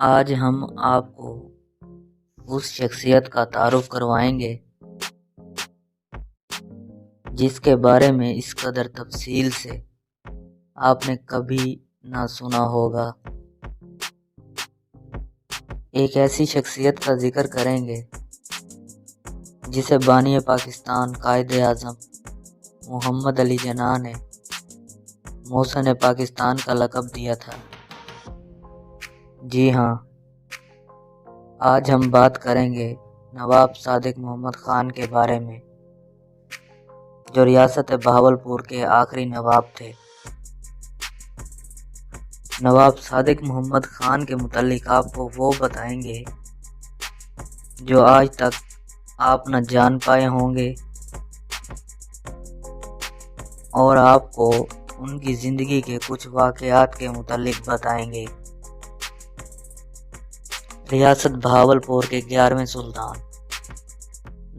آج ہم آپ کو اس شخصیت کا تعارف کروائیں گے جس کے بارے میں اس قدر تفصیل سے آپ نے کبھی نہ سنا ہوگا۔ ایک ایسی شخصیت کا ذکر کریں گے جسے بانی پاکستان قائد اعظم محمد علی جناح نے محسن پاکستان کا لقب دیا تھا۔ جی ہاں، آج ہم بات کریں گے نواب صادق محمد خان کے بارے میں، جو ریاست بہاولپور کے آخری نواب تھے۔ نواب صادق محمد خان کے متعلق آپ کو وہ بتائیں گے جو آج تک آپ نہ جان پائے ہوں گے، اور آپ کو ان کی زندگی کے کچھ واقعات کے متعلق بتائیں گے۔ ریاست بہاولپور کے 11ویں سلطان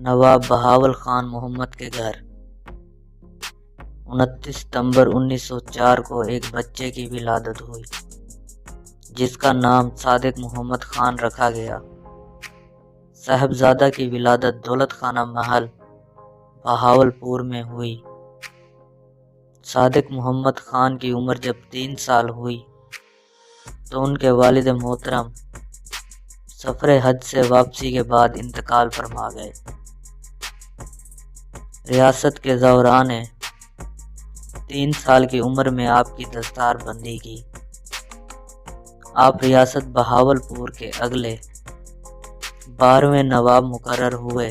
نواب بہاول خان محمد کے گھر 29 ستمبر 1904 کو ایک بچے کی ولادت ہوئی جس کا نام صادق محمد خان رکھا گیا۔ صاحبزادہ کی ولادت دولت خانہ محل بہاولپور میں ہوئی۔ صادق محمد خان کی عمر جب 3 سال ہوئی تو ان کے والد محترم سفر حج سے واپسی کے بعد انتقال فرما گئے۔ ریاست کے زوراء نے 3 سال کی عمر میں آپ کی دستار بندی کی۔ آپ ریاست بہاولپور کے اگلے 12ویں نواب مقرر ہوئے۔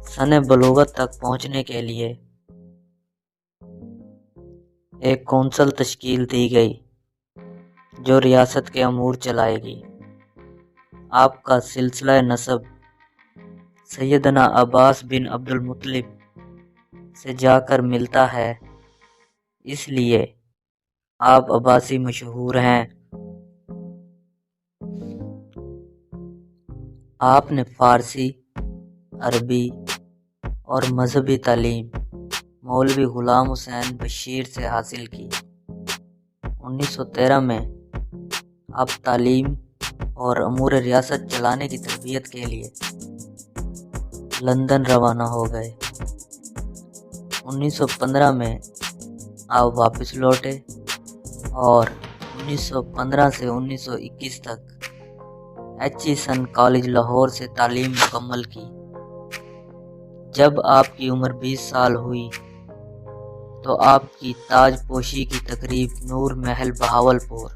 سن بلوغت تک پہنچنے کے لیے ایک کونسل تشکیل دی گئی جو ریاست کے امور چلائے گی۔ آپ کا سلسلہ نسب سیدنا عباس بن عبد المطلب سے جا کر ملتا ہے، اس لیے آپ عباسی مشہور ہیں۔ آپ نے فارسی، عربی اور مذہبی تعلیم مولوی غلام حسین بشیر سے حاصل کی۔ 1913 میں آپ تعلیم اور امور ریاست چلانے کی تربیت کے لیے لندن روانہ ہو گئے۔ 1915 میں آپ واپس لوٹے اور 1915 سے 1921 تک ایچیسن کالج لاہور سے تعلیم مکمل کی۔ جب آپ کی عمر 20 سال ہوئی تو آپ کی تاج پوشی کی تقریب نور محل بہاولپور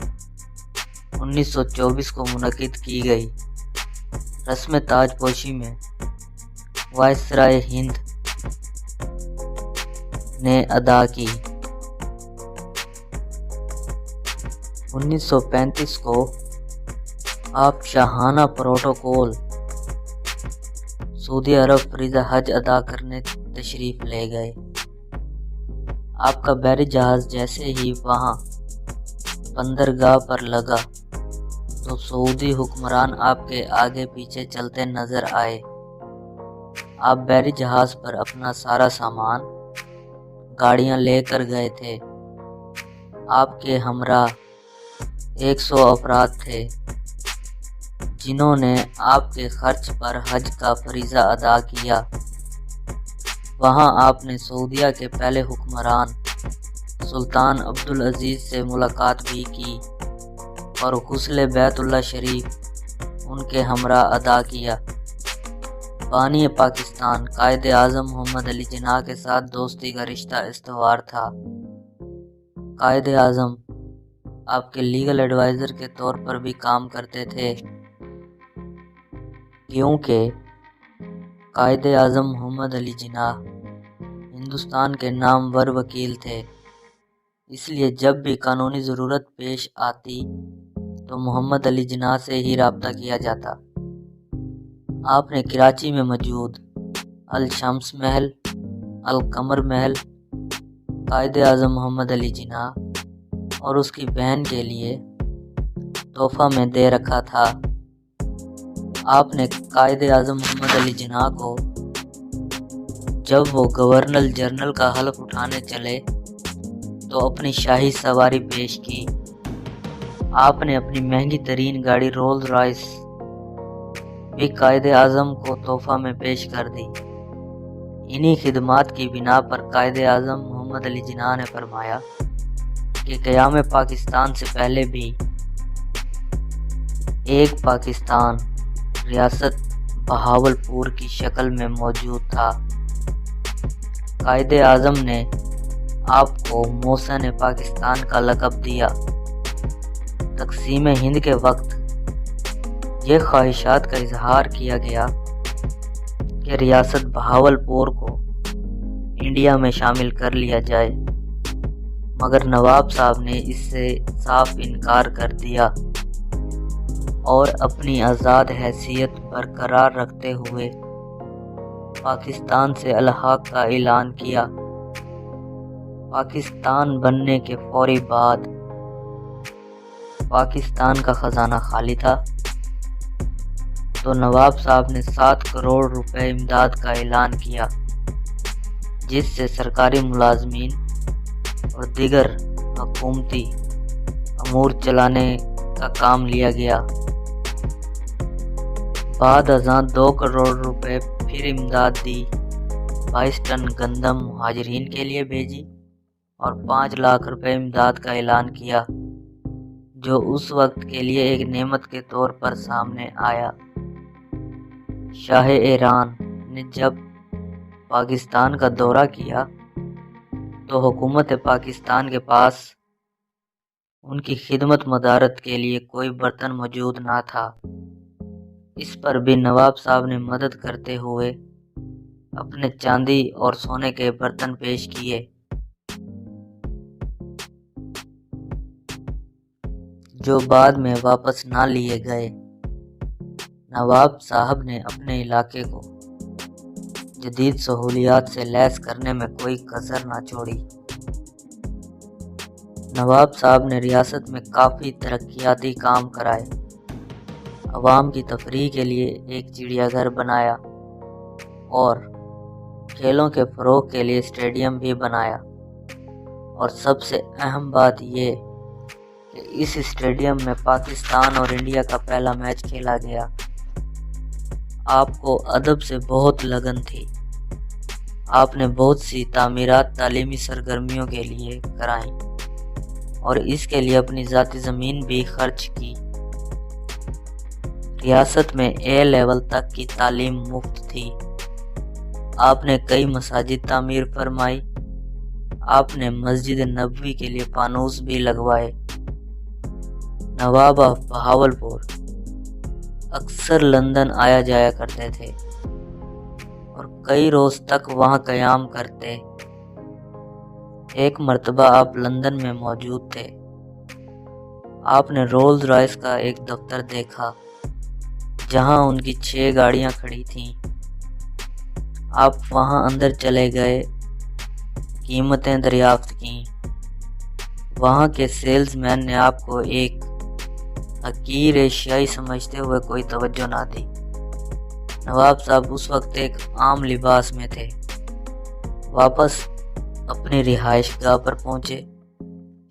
1924 کو منعقد کی گئی۔ رسم تاج پوشی میں وائسرائے ہند نے ادا کی۔ 1935 کو آپ شاہانہ پروٹوکول سعودی عرب فریضہ حج ادا کرنے تشریف لے گئے۔ آپ کا بحری جہاز جیسے ہی وہاں بندرگاہ پر لگا تو سعودی حکمران آپ کے آگے پیچھے چلتے نظر آئے۔ آپ بحری جہاز پر اپنا سارا سامان گاڑیاں لے کر گئے تھے۔ آپ کے ہمراہ 100 افراد تھے جنہوں نے آپ کے خرچ پر حج کا فریضہ ادا کیا۔ وہاں آپ نے سعودیہ کے پہلے حکمران سلطان عبدالعزیز سے ملاقات بھی کی اور غسل بیت اللہ شریف ان کے ہمراہ ادا کیا۔ بانی پاکستان قائد اعظم محمد علی جناح کے ساتھ دوستی کا رشتہ استوار تھا۔ قائد اعظم آپ کے لیگل ایڈوائزر کے طور پر بھی کام کرتے تھے، کیونکہ قائد اعظم محمد علی جناح ہندوستان کے نامور وکیل تھے، اس لیے جب بھی قانونی ضرورت پیش آتی تو محمد علی جناح سے ہی رابطہ کیا جاتا۔ آپ نے کراچی میں موجود الشمس محل، القمر محل قائد اعظم محمد علی جناح اور اس کی بہن کے لیے تحفہ میں دے رکھا تھا۔ آپ نے قائد اعظم محمد علی جناح کو جب وہ گورنر جنرل کا حلف اٹھانے چلے تو اپنی شاہی سواری پیش کی۔ آپ نے اپنی مہنگی ترین گاڑی رولز رائس بھی قائد اعظم کو تحفہ میں پیش کر دی۔ انہی خدمات کی بنا پر قائد اعظم محمد علی جناح نے فرمایا کہ قیام پاکستان سے پہلے بھی ایک پاکستان ریاست بہاولپور کی شکل میں موجود تھا۔ قائد اعظم نے آپ کو محسن پاکستان کا لقب دیا۔ تقسیم ہند کے وقت یہ خواہشات کا اظہار کیا گیا کہ ریاست بہاولپور کو انڈیا میں شامل کر لیا جائے، مگر نواب صاحب نے اس سے صاف انکار کر دیا اور اپنی آزاد حیثیت برقرار رکھتے ہوئے پاکستان سے الحاق کا اعلان کیا۔ پاکستان بننے کے فوری بعد پاکستان کا خزانہ خالی تھا، تو نواب صاحب نے 7 کروڑ روپے امداد کا اعلان کیا، جس سے سرکاری ملازمین اور دیگر حکومتی امور چلانے کا کام لیا گیا۔ بعد ازاں 2 کروڑ روپے پھر امداد دی، 22 ٹن گندم مہاجرین کے لیے بھیجی اور 5 لاکھ روپے امداد کا اعلان کیا، جو اس وقت کے لیے ایک نعمت کے طور پر سامنے آیا۔ شاہ ایران نے جب پاکستان کا دورہ کیا تو حکومت پاکستان کے پاس ان کی خدمت مدارت کے لیے کوئی برتن موجود نہ تھا۔ اس پر بھی نواب صاحب نے مدد کرتے ہوئے اپنے چاندی اور سونے کے برتن پیش کیے، جو بعد میں واپس نہ لیے گئے۔ نواب صاحب نے اپنے علاقے کو جدید سہولیات سے لیس کرنے میں کوئی کسر نہ چھوڑی۔ نواب صاحب نے ریاست میں کافی ترقیاتی کام کرائے، عوام کی تفریح کے لیے ایک چڑیا گھر بنایا اور کھیلوں کے فروغ کے لیے اسٹیڈیم بھی بنایا، اور سب سے اہم بات یہ کہ اس اسٹیڈیم میں پاکستان اور انڈیا کا پہلا میچ کھیلا گیا۔ آپ کو ادب سے بہت لگن تھی۔ آپ نے بہت سی تعمیرات تعلیمی سرگرمیوں کے لیے کرائیں اور اس کے لیے اپنی ذاتی زمین بھی خرچ کی۔ ریاست میں اے لیول تک کی تعلیم مفت تھی۔ آپ نے کئی مساجد تعمیر فرمائی۔ آپ نے مسجد نبوی کے لیے فانوس بھی لگوائے۔ نواب آف بہاولپور اکثر لندن آیا جایا کرتے تھے اور کئی روز تک وہاں قیام کرتے۔ ایک مرتبہ آپ لندن میں موجود تھے۔ آپ نے رولز رائس کا ایک دفتر دیکھا جہاں ان کی 6 گاڑیاں کھڑی تھیں۔ آپ وہاں اندر چلے گئے، قیمتیں دریافت کیں۔ وہاں کے سیلز مین نے آپ کو ایک حقیر ایشیائی سمجھتے ہوئے کوئی توجہ نہ دی۔ نواب صاحب اس وقت ایک عام لباس میں تھے۔ واپس اپنی رہائش گاہ پر پہنچے،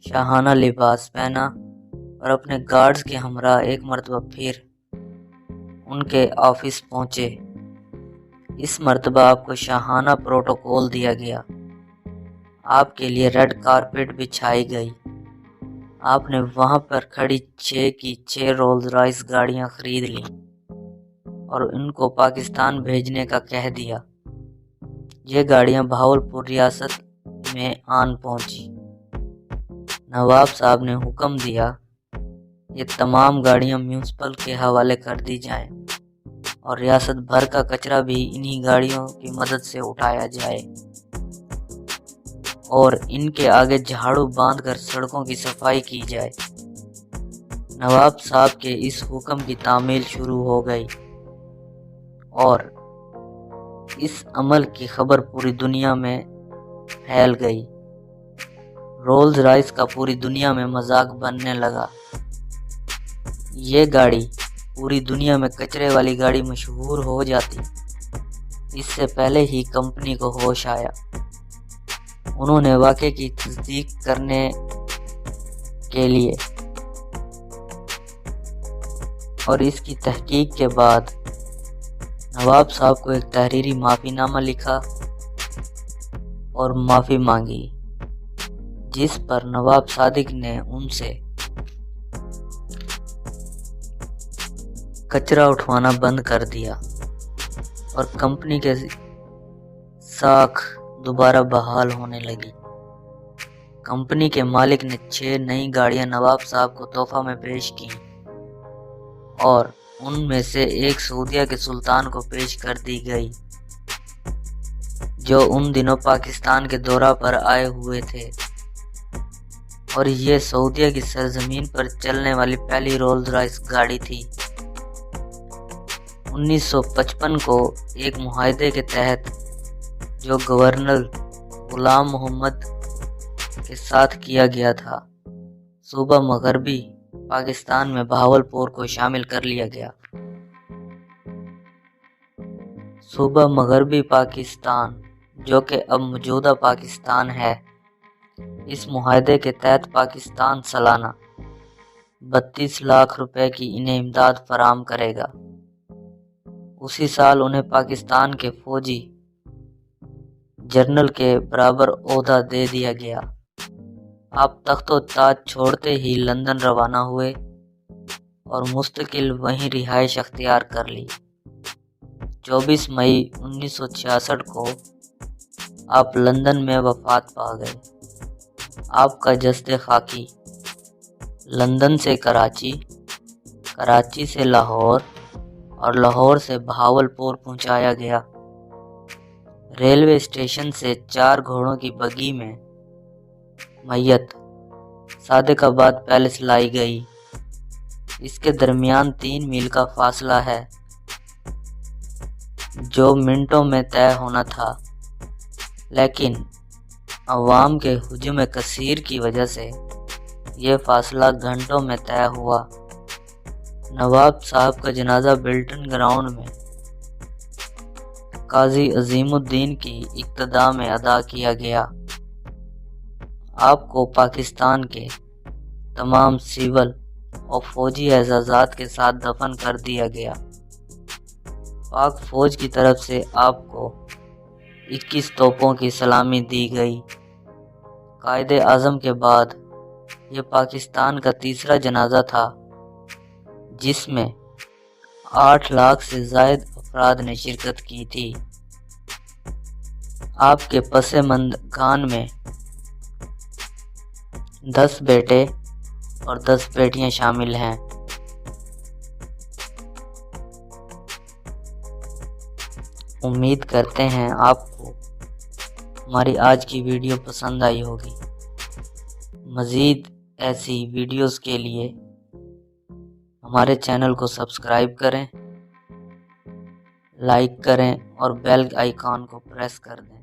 شاہانہ لباس پہنا اور اپنے گارڈز کے ہمراہ ایک مرتبہ پھر ان کے آفس پہنچے۔ اس مرتبہ آپ کو شاہانہ پروٹوکول دیا گیا۔ آپ کے لیے ریڈ کارپیٹ بچھائی گئی۔ آپ نے وہاں پر کھڑی 6 کی 6 رولز رائس گاڑیاں خرید لیں اور ان کو پاکستان بھیجنے کا کہہ دیا۔ یہ گاڑیاں بہاولپور ریاست میں آن پہنچی۔ نواب صاحب نے حکم دیا یہ تمام گاڑیاں میونسپل کے حوالے کر دی جائیں اور ریاست بھر کا کچرا بھی انہی گاڑیوں کی مدد سے اٹھایا جائے اور ان کے آگے جھاڑو باندھ کر سڑکوں کی صفائی کی جائے۔ نواب صاحب کے اس حکم کی تعمیل شروع ہو گئی اور اس عمل کی خبر پوری دنیا میں پھیل گئی۔ رولز رائس کا پوری دنیا میں مذاق بننے لگا۔ یہ گاڑی پوری دنیا میں کچرے والی گاڑی مشہور ہو جاتی، اس سے پہلے ہی کمپنی کو ہوش آیا۔ انہوں نے واقعے کی تصدیق کرنے کے لیے اور اس کی تحقیق کے بعد نواب صاحب کو ایک تحریری معافی نامہ لکھا اور معافی مانگی، جس پر نواب صادق نے ان سے کچرا اٹھوانا بند کر دیا اور کمپنی کے ساکھ دوبارہ بحال ہونے لگی۔ کمپنی کے مالک نے 6 نئی گاڑیاں نواب صاحب کو تحفہ میں پیش کی اور ان میں سے ایک سعودیہ کے سلطان کو پیش کر دی گئی، جو ان دنوں پاکستان کے دورہ پر آئے ہوئے تھے، اور یہ سعودیہ کی سرزمین پر چلنے والی پہلی رولز رائس گاڑی تھی۔ 1955 کو ایک معاہدے کے تحت جو گورنر غلام محمد کے ساتھ کیا گیا تھا، صوبہ مغربی پاکستان میں بہاولپور کو شامل کر لیا گیا۔ صوبہ مغربی پاکستان، جو کہ اب موجودہ پاکستان ہے، اس معاہدے کے تحت پاکستان سالانہ 32 لاکھ روپے کی انہیں امداد فراہم کرے گا۔ اسی سال انہیں پاکستان کے فوجی جنرل کے برابر عہدہ دے دیا گیا۔ آپ تخت و تاج چھوڑتے ہی لندن روانہ ہوئے اور مستقل وہیں رہائش اختیار کر لی۔ 24 مئی 1966 کو آپ لندن میں وفات پا گئے۔ آپ کا جسد خاکی لندن سے کراچی، کراچی سے لاہور اور لاہور سے بہاولپور پہنچایا گیا۔ ریلوے اسٹیشن سے 4 گھوڑوں کی بگی میں میت صادق آباد پیلس لائی گئی۔ اس کے درمیان 3 میل کا فاصلہ ہے، جو منٹوں میں طے ہونا تھا، لیکن عوام کے ہجوم کثیر کی وجہ سے یہ فاصلہ گھنٹوں میں طے ہوا۔ نواب صاحب کا جنازہ بلٹن گراؤنڈ میں قاضی عظیم الدین کی اقتداء میں ادا کیا گیا۔ آپ کو پاکستان کے تمام سول اور فوجی اعزازات کے ساتھ دفن کر دیا گیا۔ پاک فوج کی طرف سے آپ کو 21 توپوں کی سلامی دی گئی۔ قائد اعظم کے بعد یہ پاکستان کا تیسرا جنازہ تھا جس میں 8 لاکھ سے زائد افراد نے شرکت کی تھی۔ آپ کے پس مندگان میں 10 بیٹے اور 10 بیٹیاں شامل ہیں۔ امید کرتے ہیں آپ کو ہماری آج کی ویڈیو پسند آئی ہوگی۔ مزید ایسی ویڈیوز کے لیے ہمارے چینل کو سبسکرائب کریں، لائک کریں اور بیل آئیکن کو پریس کر دیں۔